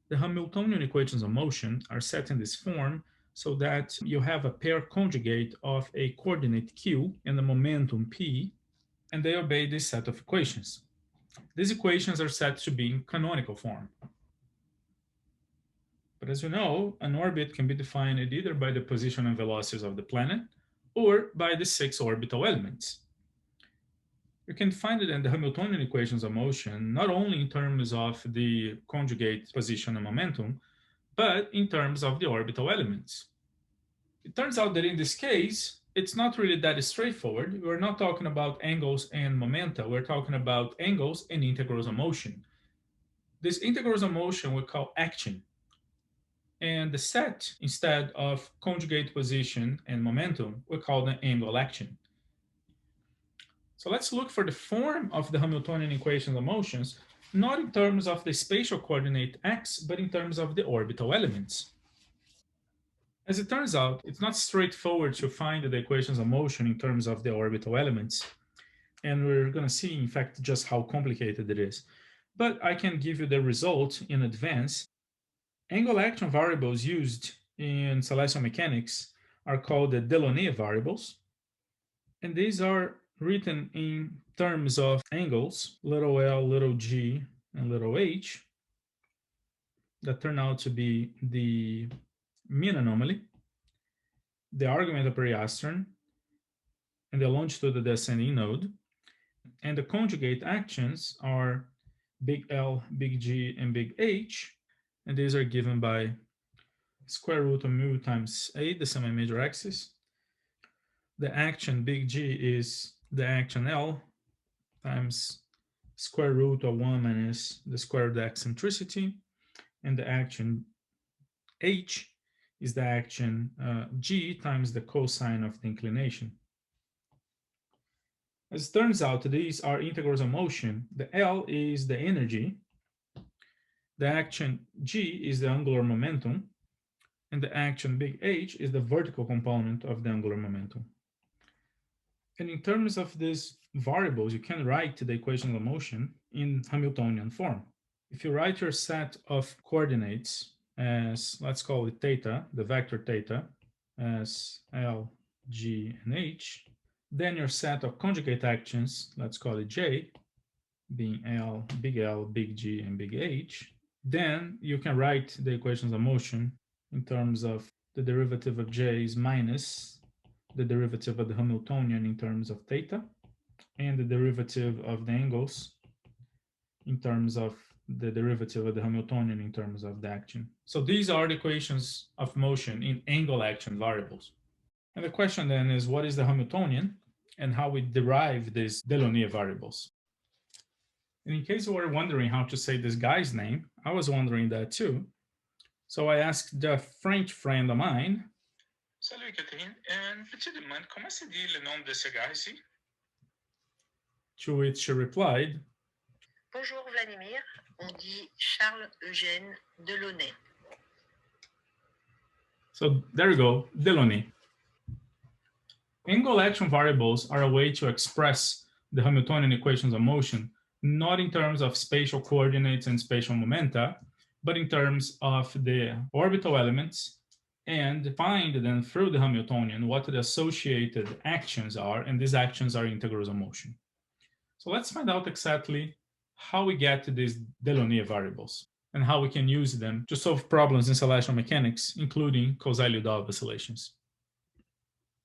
The Hamiltonian equations of motion are set in this form so that you have a pair conjugate of a coordinate q and a momentum p, and they obey this set of equations. These equations are said to be in canonical form. But as you know, an orbit can be defined either by the position and velocities of the planet or by the 6 orbital elements. You can find it in the Hamiltonian equations of motion not only in terms of the conjugate position and momentum, but in terms of the orbital elements. It turns out that in this case, it's not really that straightforward. We're not talking about angles and momenta. We're talking about angles and integrals of motion. These integrals of motion we call action. And the set, instead of conjugate position and momentum, we call the angle action. So let's look for the form of the Hamiltonian equations of motions, not in terms of the spatial coordinate x, but in terms of the orbital elements. As it turns out, it's not straightforward to find the equations of motion in terms of the orbital elements. And we're going to see, in fact, just how complicated it is. But I can give you the result in advance. Angle action variables used in celestial mechanics are called the Deloneau variables. And these are written in terms of angles, little l, little g, and little h, that turn out to be the mean anomaly, the argument of periastron, and the longitude of the ascending node. And the conjugate actions are big L, big G, and big H. And these are given by square root of mu times A, the semi-major axis. The action big G is the action L times square root of 1 minus the square of the eccentricity. And the action H is the action G times the cosine of the inclination. As it turns out, these are integrals of motion. The L is the energy, the action G is the angular momentum, and the action big H is the vertical component of the angular momentum. And in terms of these variables, you can write the equation of motion in Hamiltonian form. If you write your set of coordinates as, let's call it theta, the vector theta, as L, G, and H, then your set of conjugate actions, let's call it J, being L, big G, and big H, then you can write the equations of motion in terms of the derivative of J is minus the derivative of the Hamiltonian in terms of theta, and the derivative of the angles in terms of the derivative of the Hamiltonian in terms of the action. So these are the equations of motion in angle action variables. And the question then is, what is the Hamiltonian and how we derive these Deloneau variables? And in case you were wondering how to say this guy's name, I was wondering that too. So I asked a French friend of mine. Salut Catherine, une petite demande, comment se dit le nom de ce gars ici? To which she replied, Bonjour Vladimir, on dit Charles-Eugène Delaunay. So there you go, Deloneau. Angle action variables are a way to express the Hamiltonian equations of motion, not in terms of spatial coordinates and spatial momenta, but in terms of the orbital elements, and find then through the Hamiltonian what the associated actions are, and these actions are integrals of motion. So let's find out exactly how we get to these Deloneau variables and how we can use them to solve problems in celestial mechanics, including Kozai-Liudov oscillations.